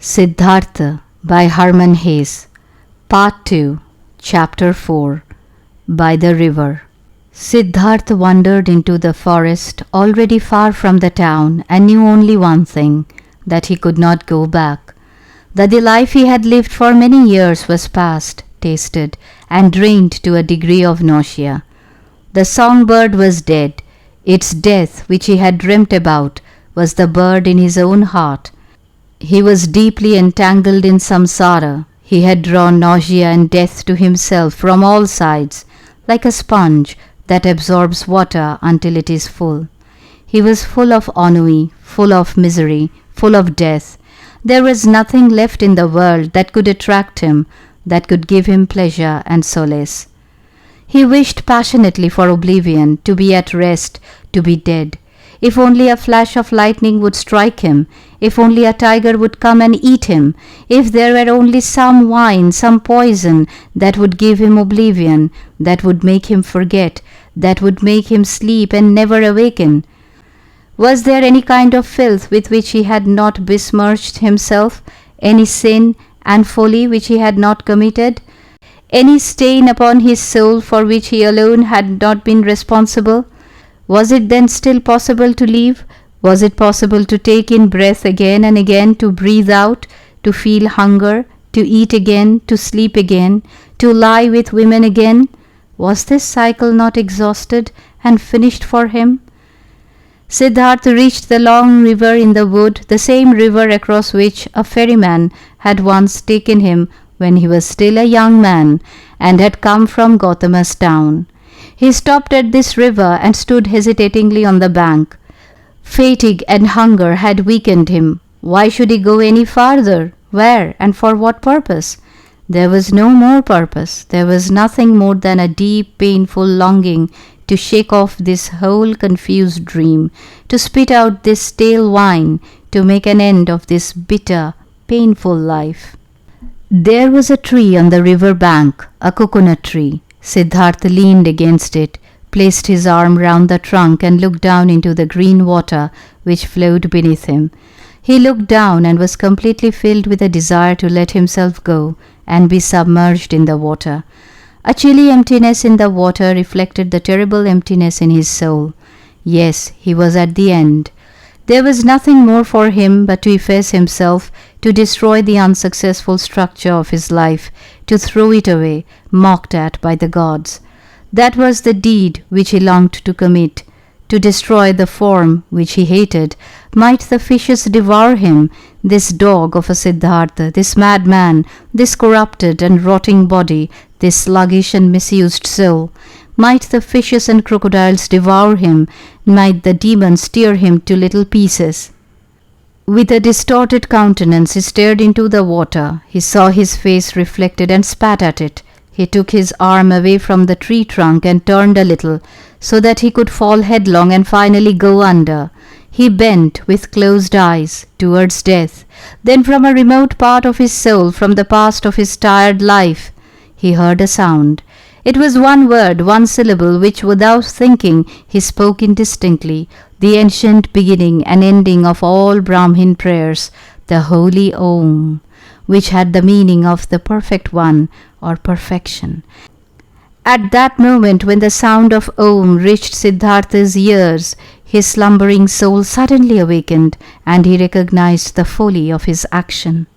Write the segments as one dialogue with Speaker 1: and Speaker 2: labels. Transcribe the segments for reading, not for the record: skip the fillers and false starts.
Speaker 1: Siddhartha by Hermann Hesse, Part 2, Chapter 4, By the River. Siddhartha wandered into the forest, already far from the town, and knew only one thing, that he could not go back. That the life he had lived for many years was past, tasted, and drained to a degree of nausea. The songbird was dead. Its death, which he had dreamt about, was the bird in his own heart. He was deeply entangled in samsara. He had drawn nausea and death to himself from all sides, like a sponge that absorbs water until it is full. He was full of ennui, full of misery, full of death. There was nothing left in the world that could attract him, that could give him pleasure and solace. He wished passionately for oblivion, to be at rest, to be dead. If only a flash of lightning would strike him, if only a tiger would come and eat him, if there were only some wine, some poison that would give him oblivion, that would make him forget, that would make him sleep and never awaken. Was there any kind of filth with which he had not besmirched himself, any sin and folly which he had not committed, any stain upon his soul for which he alone had not been responsible? Was it then still possible to live? Was it possible to take in breath again and again, to breathe out, to feel hunger, to eat again, to sleep again, to lie with women again? Was this cycle not exhausted and finished for him? Siddhartha reached the long river in the wood, the same river across which a ferryman had once taken him when he was still a young man and had come from Gautama's town. He stopped at this river and stood hesitatingly on the bank. Fatigue and hunger had weakened him. Why should he go any farther? Where and for what purpose? There was no more purpose. There was nothing more than a deep, painful longing to shake off this whole confused dream, to spit out this stale wine, to make an end of this bitter, painful life. There was a tree on the river bank, a coconut tree. Siddhartha leaned against it, placed his arm round the trunk and looked down into the green water which flowed beneath him. He looked down and was completely filled with a desire to let himself go and be submerged in the water. A chilly emptiness in the water reflected the terrible emptiness in his soul. Yes, he was at the end. There was nothing more for him but to efface himself, to destroy the unsuccessful structure of his life, to throw it away, mocked at by the gods. That was the deed which he longed to commit, to destroy the form which he hated. Might the fishes devour him, this dog of a Siddhartha, this madman, this corrupted and rotting body, this sluggish and misused soul. Might the fishes and crocodiles devour him, might the demons tear him to little pieces. With a distorted countenance he stared into the water. He saw his face reflected and spat at it. He took his arm away from the tree trunk and turned a little, so that he could fall headlong and finally go under. He bent with closed eyes towards death. Then from a remote part of his soul, from the past of his tired life, he heard a sound. It was one word, one syllable, which without thinking he spoke indistinctly, the ancient beginning and ending of all Brahmin prayers, the holy Om, which had the meaning of the perfect one or perfection. At that moment when the sound of Om reached Siddhartha's ears, his slumbering soul suddenly awakened and he recognized the folly of his action.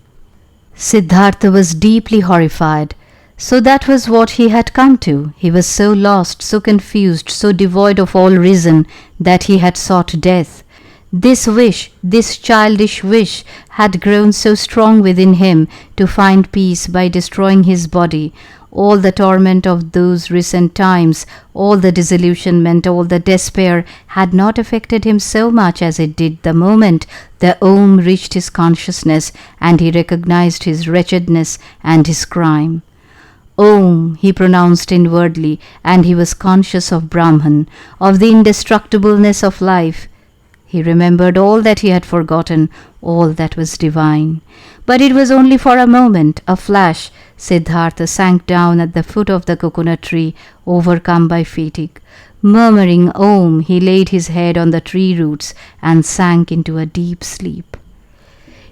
Speaker 1: Siddhartha was deeply horrified. So that was what he had come to. He was so lost, so confused, so devoid of all reason that he had sought death. This wish, this childish wish, had grown so strong within him to find peace by destroying his body. All the torment of those recent times, all the disillusionment, all the despair had not affected him so much as it did the moment the Om reached his consciousness and he recognized his wretchedness and his crime. Om, he pronounced inwardly, and he was conscious of Brahman, of the indestructibleness of life. He remembered all that he had forgotten, all that was divine. But it was only for a moment, a flash. Siddhartha sank down at the foot of the coconut tree, overcome by fatigue. Murmuring Om, he laid his head on the tree roots and sank into a deep sleep.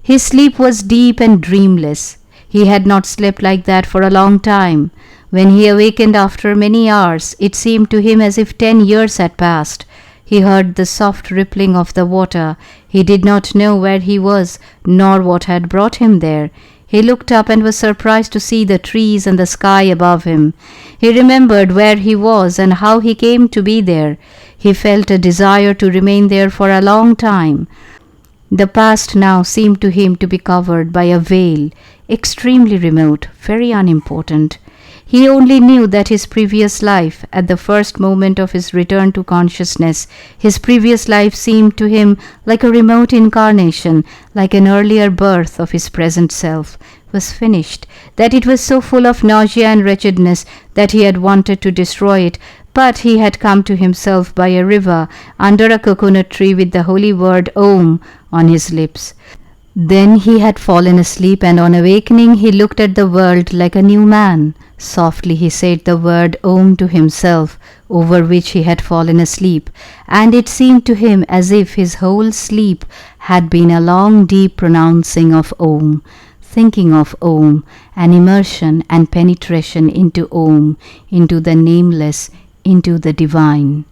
Speaker 1: His sleep was deep and dreamless. He had not slept like that for a long time. When he awakened after many hours, it seemed to him as if 10 years had passed. He heard the soft rippling of the water. He did not know where he was, nor what had brought him there. He looked up and was surprised to see the trees and the sky above him. He remembered where he was and how he came to be there. He felt a desire to remain there for a long time. The past now seemed to him to be covered by a veil, extremely remote, very unimportant. He only knew that his previous life, at the first moment of his return to consciousness, his previous life seemed to him like a remote incarnation, like an earlier birth of his present self, was finished, that it was so full of nausea and wretchedness that he had wanted to destroy it, but he had come to himself by a river, under a coconut tree with the holy word Om on his lips. Then he had fallen asleep, and on awakening he looked at the world like a new man. Softly he said the word Om to himself, over which he had fallen asleep, and it seemed to him as if his whole sleep had been a long deep pronouncing of Om, thinking of Om, an immersion and penetration into Om, into the nameless, into the divine.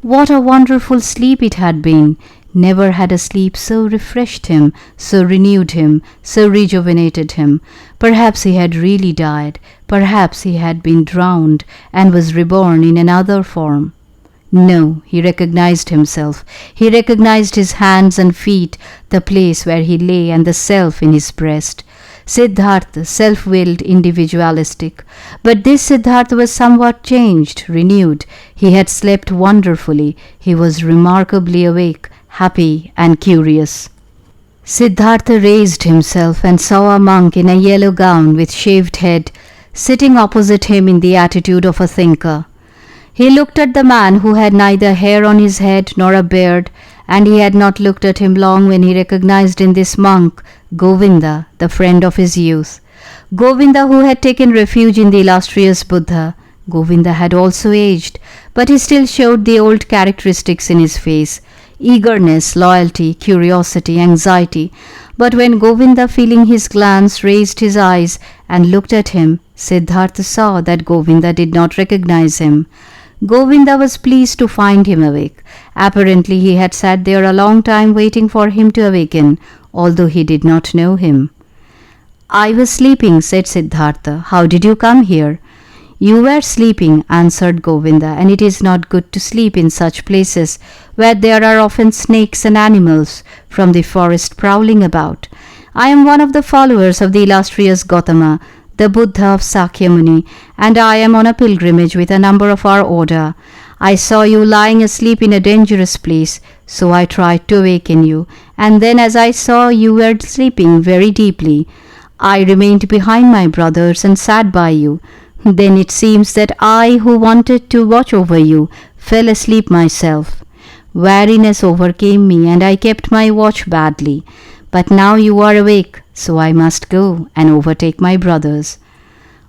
Speaker 1: What a wonderful sleep it had been! Never had a sleep so refreshed him, so renewed him, so rejuvenated him. Perhaps he had really died. Perhaps he had been drowned and was reborn in another form. No, he recognized himself. He recognized his hands and feet, the place where he lay, and the self in his breast. Siddhartha, self-willed, individualistic. But this Siddhartha was somewhat changed, renewed. He had slept wonderfully. He was remarkably awake, happy and curious. Siddhartha raised himself and saw a monk in a yellow gown with shaved head, sitting opposite him in the attitude of a thinker. He looked at the man who had neither hair on his head nor a beard, and he had not looked at him long when he recognized in this monk Govinda, the friend of his youth. Govinda, who had taken refuge in the illustrious Buddha. Govinda had also aged, but he still showed the old characteristics in his face: eagerness, loyalty, curiosity, anxiety. But when Govinda, feeling his glance, raised his eyes and looked at him, Siddhartha saw that Govinda did not recognize him. Govinda was pleased to find him awake. Apparently he had sat there a long time waiting for him to awaken, although he did not know him. "I was sleeping," said Siddhartha. "How did you come here?" "You were sleeping," answered Govinda, "and it is not good to sleep in such places where there are often snakes and animals from the forest prowling about. I am one of the followers of the illustrious Gautama, the Buddha of Sakyamuni, and I am on a pilgrimage with a number of our order. I saw you lying asleep in a dangerous place, so I tried to awaken you, and then as I saw you were sleeping very deeply, I remained behind my brothers and sat by you. Then it seems that I, who wanted to watch over you, fell asleep myself. Weariness overcame me, and I kept my watch badly. But now you are awake, so I must go and overtake my brothers.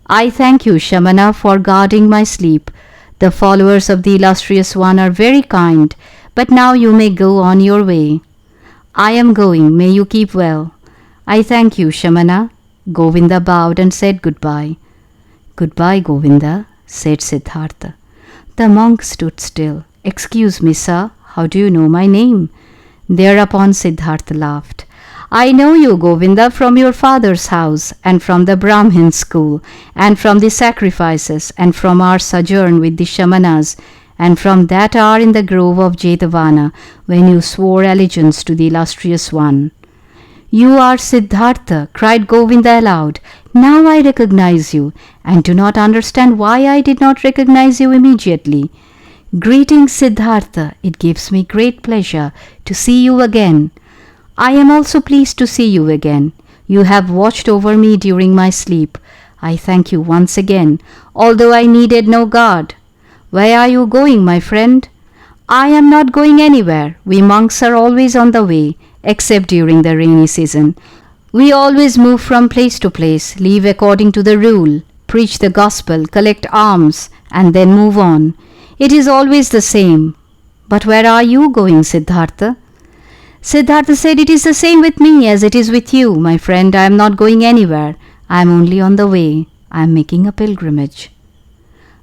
Speaker 1: I thank you, Shamana, for guarding my sleep. The followers of the illustrious one are very kind, but now you may go on your way." "I am going. May you keep well." "I thank you, Shamana." Govinda bowed and said goodbye. "Goodbye, Govinda," said Siddhartha. The monk stood still. "Excuse me, sir, how do you know my name?" Thereupon Siddhartha laughed. "I know you, Govinda, from your father's house, and from the Brahmin school, and from the sacrifices, and from our sojourn with the Shamanas, and from that hour in the grove of Jetavana, when you swore allegiance to the illustrious one." "You are Siddhartha," cried Govinda aloud. "Now I recognize you, and do not understand why I did not recognize you immediately. Greetings, Siddhartha. It gives me great pleasure to see you again." "I am also pleased to see you again. You have watched over me during my sleep. I thank you once again, although I needed no guard. Where are you going, my friend?" "I am not going anywhere. We monks are always on the way, except during the rainy season. We always move from place to place, live according to the rule, preach the gospel, collect alms, and then move on. It is always the same. But where are you going, Siddhartha?" Siddhartha said, "It is the same with me as it is with you, my friend. I am not going anywhere. I am only on the way. I am making a pilgrimage."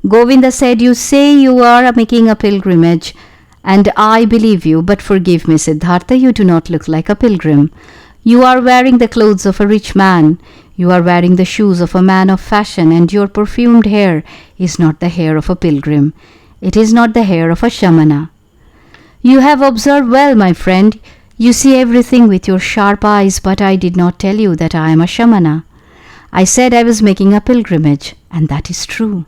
Speaker 1: Govinda said, "You say you are making a pilgrimage, and I believe you, but forgive me, Siddhartha, you do not look like a pilgrim. You are wearing the clothes of a rich man. You are wearing the shoes of a man of fashion, and your perfumed hair is not the hair of a pilgrim. It is not the hair of a shamana. You have observed well, my friend. You see everything with your sharp eyes, but I did not tell you that I am a shamana. I said I was making a pilgrimage, and that is true."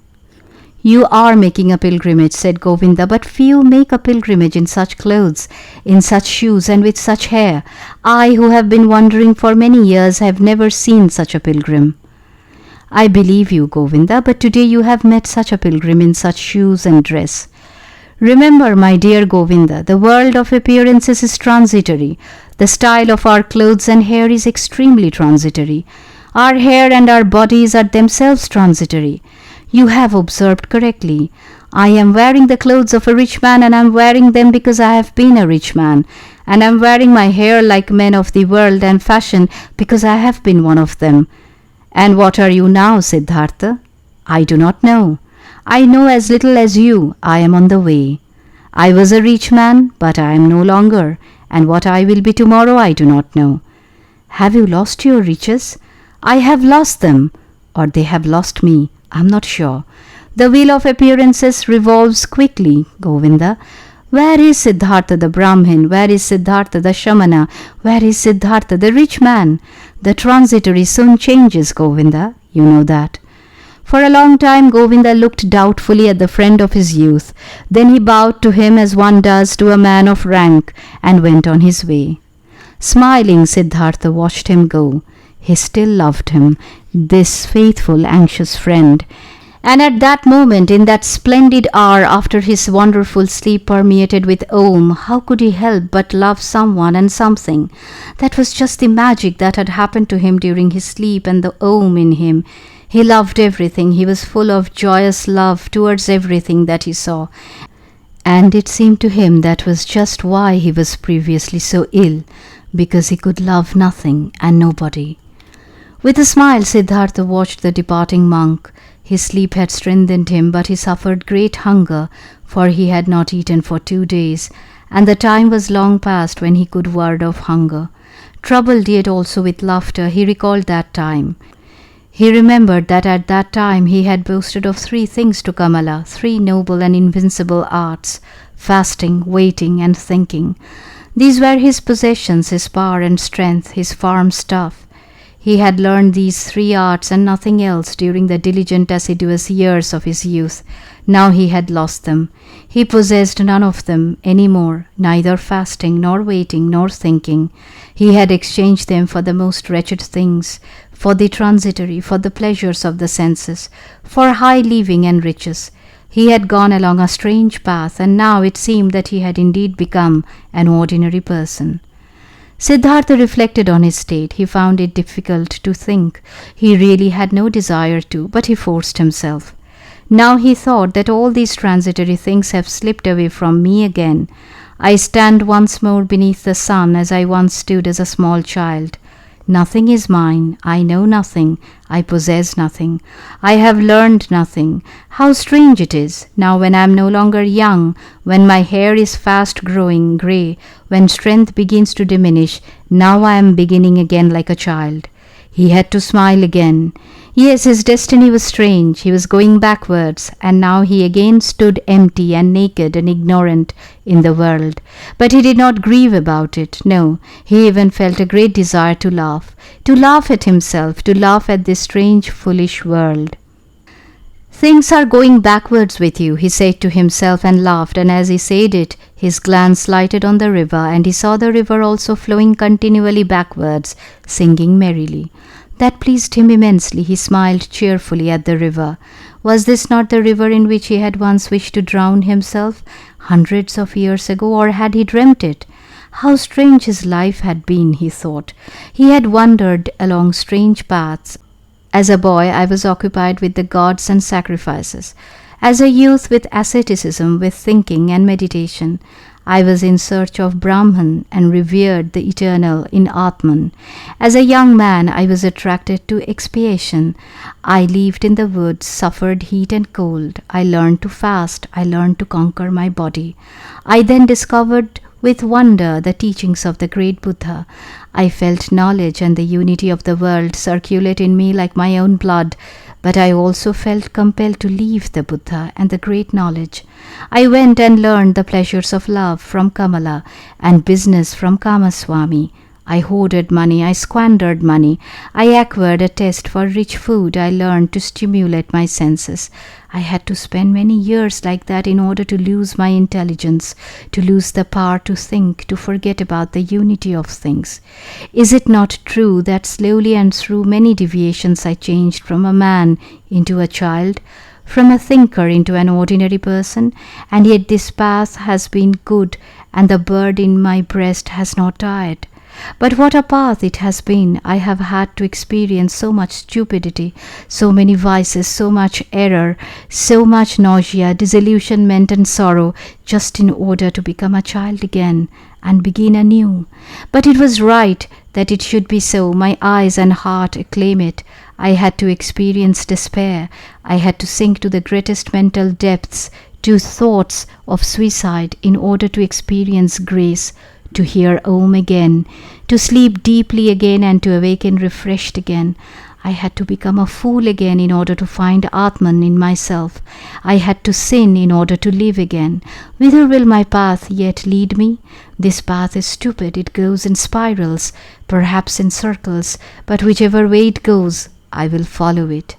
Speaker 1: "You are making a pilgrimage," said Govinda, "but few make a pilgrimage in such clothes, in such shoes, and with such hair. I, who have been wandering for many years, have never seen such a pilgrim." "I believe you, Govinda, but today you have met such a pilgrim in such shoes and dress. Remember, my dear Govinda, the world of appearances is transitory. The style of our clothes and hair is extremely transitory. Our hair and our bodies are themselves transitory. You have observed correctly. I am wearing the clothes of a rich man, and I am wearing them because I have been a rich man. And I am wearing my hair like men of the world and fashion because I have been one of them. And what are you now, Siddhartha? I do not know. I know as little as you. I am on the way. I was a rich man, but I am no longer, and what I will be tomorrow I do not know." "Have you lost your riches?" "I have lost them, or they have lost me. I am not sure. The wheel of appearances revolves quickly, Govinda. Where is Siddhartha the Brahmin? Where is Siddhartha the Shamana? Where is Siddhartha the rich man? The transitory soon changes, Govinda. You know that." For a long time Govinda looked doubtfully at the friend of his youth. Then he bowed to him as one does to a man of rank, and went on his way. Smiling, Siddhartha watched him go. He still loved him, this faithful, anxious friend. And at that moment, in that splendid hour after his wonderful sleep permeated with Om, how could he help but love someone and something? That was just the magic that had happened to him during his sleep, and the Om in him. He loved everything. He was full of joyous love towards everything that he saw. And it seemed to him that was just why he was previously so ill, because he could love nothing and nobody. With a smile, Siddhartha watched the departing monk. His sleep had strengthened him, but he suffered great hunger, for he had not eaten for 2 days, and the time was long past when he could ward off hunger. Troubled yet also with laughter, he recalled that time. He remembered that at that time he had boasted of 3 things to Kamala, 3 noble and invincible arts: fasting, waiting, and thinking. These were his possessions, his power and strength, his farm stuff. He had learned these 3 arts and nothing else during the diligent, assiduous years of his youth. Now he had lost them. He possessed none of them any more, neither fasting, nor waiting, nor thinking. He had exchanged them for the most wretched things, for the transitory, for the pleasures of the senses, for high living and riches. He had gone along a strange path, and now it seemed that he had indeed become an ordinary person. Siddhartha reflected on his state. He found it difficult to think. He really had no desire to, but he forced himself. Now he thought that all these transitory things have slipped away from me again. I stand once more beneath the sun as I once stood as a small child. Nothing is mine. I know nothing. I possess nothing. I have learned nothing. How strange it is, now when I am no longer young, when my hair is fast growing grey, when strength begins to diminish, now I am beginning again like a child. He had to smile again. Yes, his destiny was strange. He was going backwards, and now he again stood empty and naked and ignorant in the world. But he did not grieve about it. No, he even felt a great desire to laugh at himself, to laugh at this strange, foolish world. "Things are going backwards with you," he said to himself, and laughed, and as he said it, his glance lighted on the river, and he saw the river also flowing continually backwards, singing merrily. That pleased him immensely. He smiled cheerfully at the river. Was this not the river in which he had once wished to drown himself, hundreds of years ago, or had he dreamt it? How strange his life had been, he thought. He had wandered along strange paths. As a boy, I was occupied with the gods and sacrifices. As a youth, with asceticism, with thinking and meditation. I was in search of Brahman and revered the eternal in Atman. As a young man, I was attracted to expiation. I lived in the woods, suffered heat and cold. I learned to fast. I learned to conquer my body. I then discovered with wonder the teachings of the great Buddha. I felt knowledge and the unity of the world circulate in me like my own blood. But I also felt compelled to leave the Buddha and the great knowledge. I went and learned the pleasures of love from Kamala and business from Kamaswami. I hoarded money, I squandered money, I acquired a taste for rich food, I learned to stimulate my senses. I had to spend many years like that in order to lose my intelligence, to lose the power to think, to forget about the unity of things. Is it not true that slowly and through many deviations I changed from a man into a child, from a thinker into an ordinary person, and yet this path has been good and the bird in my breast has not died? But what a path it has been! I have had to experience so much stupidity, so many vices, so much error, so much nausea, disillusionment and sorrow, just in order to become a child again and begin anew. But it was right that it should be so. My eyes and heart acclaim it. I had to experience despair. I had to sink to the greatest mental depths, to thoughts of suicide, in order to experience grace, to hear Om again, to sleep deeply again and to awaken refreshed again. I had to become a fool again in order to find Atman in myself. I had to sin in order to live again. Whither will my path yet lead me? This path is stupid. It goes in spirals, perhaps in circles, but whichever way it goes, I will follow it.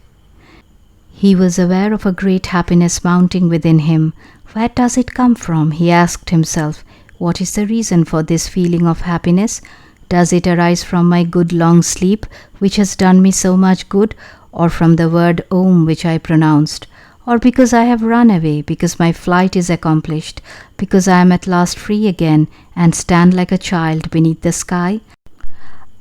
Speaker 1: He was aware of a great happiness mounting within him. Where does it come from? He asked himself. What is the reason for this feeling of happiness? Does it arise from my good long sleep, which has done me so much good, or from the word Om which I pronounced, or because I have run away, because my flight is accomplished, because I am at last free again and stand like a child beneath the sky?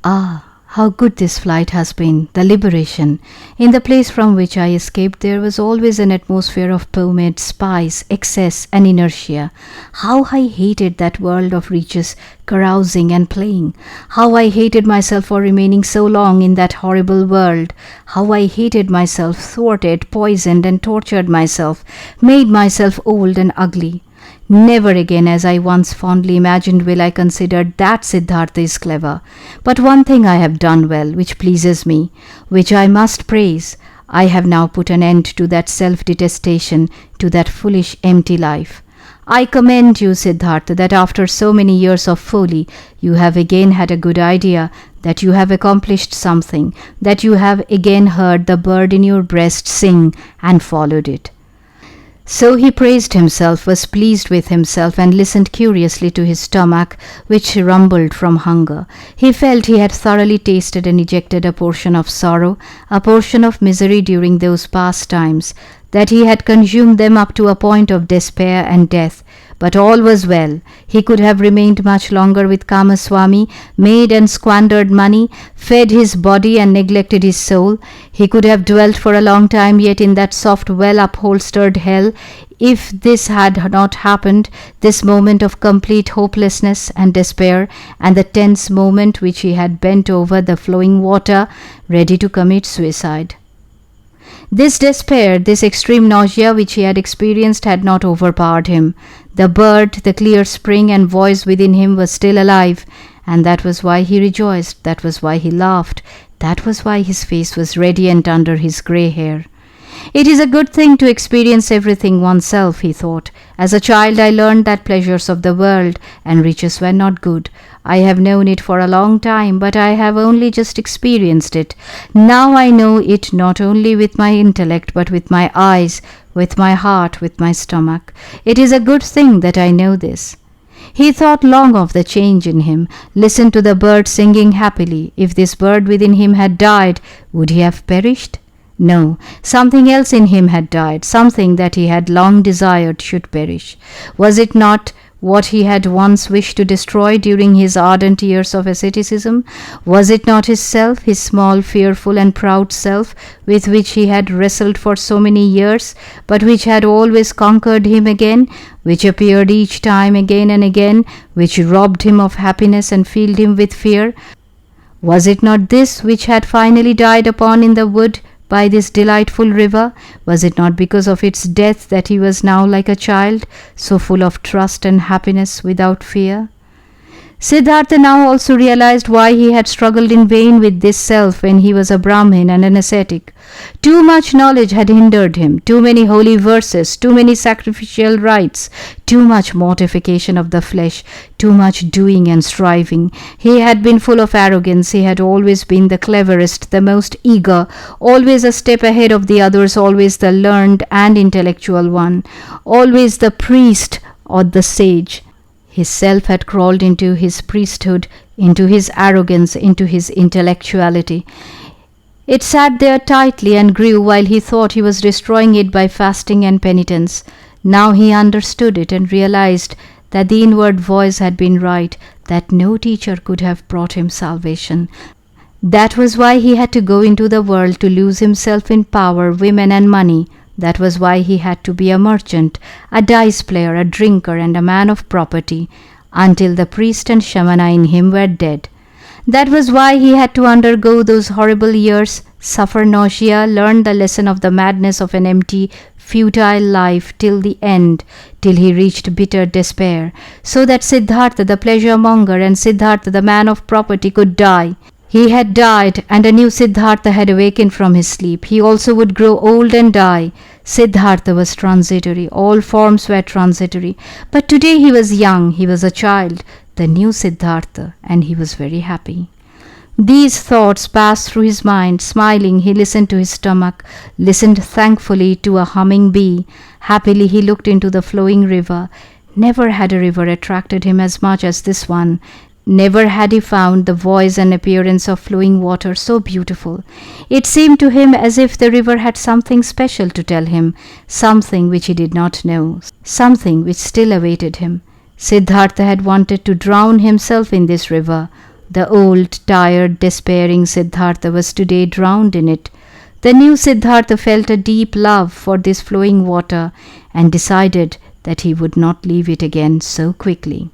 Speaker 1: Ah, how good this flight has been, the liberation. In the place from which I escaped there was always an atmosphere of pomade, spice, excess and inertia. How I hated that world of riches, carousing and playing. How I hated myself for remaining so long in that horrible world. How I hated myself, thwarted, poisoned and tortured myself, made myself old and ugly. Never again, as I once fondly imagined, will I consider that Siddhartha is clever. But one thing I have done well, which pleases me, which I must praise. I have now put an end to that self-detestation, to that foolish, empty life. I commend you, Siddhartha, that after so many years of folly, you have again had a good idea, that you have accomplished something, that you have again heard the bird in your breast sing and followed it. So he praised himself, was pleased with himself, and listened curiously to his stomach, which rumbled from hunger. He felt he had thoroughly tasted and ejected a portion of sorrow, a portion of misery during those past times, that he had consumed them up to a point of despair and death. But all was well. He could have remained much longer with Kamaswami, made and squandered money, fed his body and neglected his soul. He could have dwelt for a long time yet in that soft, well-upholstered hell. If this had not happened, this moment of complete hopelessness and despair, and the tense moment which he had bent over the flowing water, ready to commit suicide. This despair, this extreme nausea which he had experienced had not overpowered him. The bird, the clear spring and voice within him was still alive, and that was why he rejoiced, that was why he laughed, that was why his face was radiant under his grey hair. It is a good thing to experience everything oneself, he thought. As a child I learned that pleasures of the world and riches were not good. I have known it for a long time, but I have only just experienced it. Now I know it not only with my intellect, but with my eyes, with my heart, with my stomach. It is a good thing that I know this. He thought long of the change in him, listened to the bird singing happily. If this bird within him had died, would he have perished? No, something else in him had died, something that he had long desired should perish. Was it not what he had once wished to destroy during his ardent years of asceticism? Was it not his self, his small, fearful and proud self, with which he had wrestled for so many years, but which had always conquered him again, which appeared each time again and again, which robbed him of happiness and filled him with fear? Was it not this which had finally died upon in the wood by this delightful river? Was it not because of its death that he was now like a child, so full of trust and happiness without fear? Siddhartha now also realized why he had struggled in vain with this self when he was a Brahmin and an ascetic. Too much knowledge had hindered him, too many holy verses, too many sacrificial rites, too much mortification of the flesh, too much doing and striving. He had been full of arrogance, he had always been the cleverest, the most eager, always a step ahead of the others, always the learned and intellectual one, always the priest or the sage. His self had crawled into his priesthood, into his arrogance, into his intellectuality. It sat there tightly and grew while he thought he was destroying it by fasting and penitence. Now he understood it and realized that the inward voice had been right, that no teacher could have brought him salvation. That was why he had to go into the world, to lose himself in power, women and money. That was why he had to be a merchant, a dice player, a drinker, and a man of property, until the priest and shamana in him were dead. That was why he had to undergo those horrible years, suffer nausea, learn the lesson of the madness of an empty, futile life till the end, till he reached bitter despair, so that Siddhartha the pleasure monger and Siddhartha the man of property could die. He had died, and a new Siddhartha had awakened from his sleep. He also would grow old and die. Siddhartha was transitory, all forms were transitory. But today he was young, he was a child, the new Siddhartha, and he was very happy. These thoughts passed through his mind. Smiling, he listened to his stomach, listened thankfully to a humming bee. Happily he looked into the flowing river. Never had a river attracted him as much as this one. Never had he found the voice and appearance of flowing water so beautiful. It seemed to him as if the river had something special to tell him, something which he did not know, something which still awaited him. Siddhartha had wanted to drown himself in this river. The old, tired, despairing Siddhartha was today drowned in it. The new Siddhartha felt a deep love for this flowing water and decided that he would not leave it again so quickly.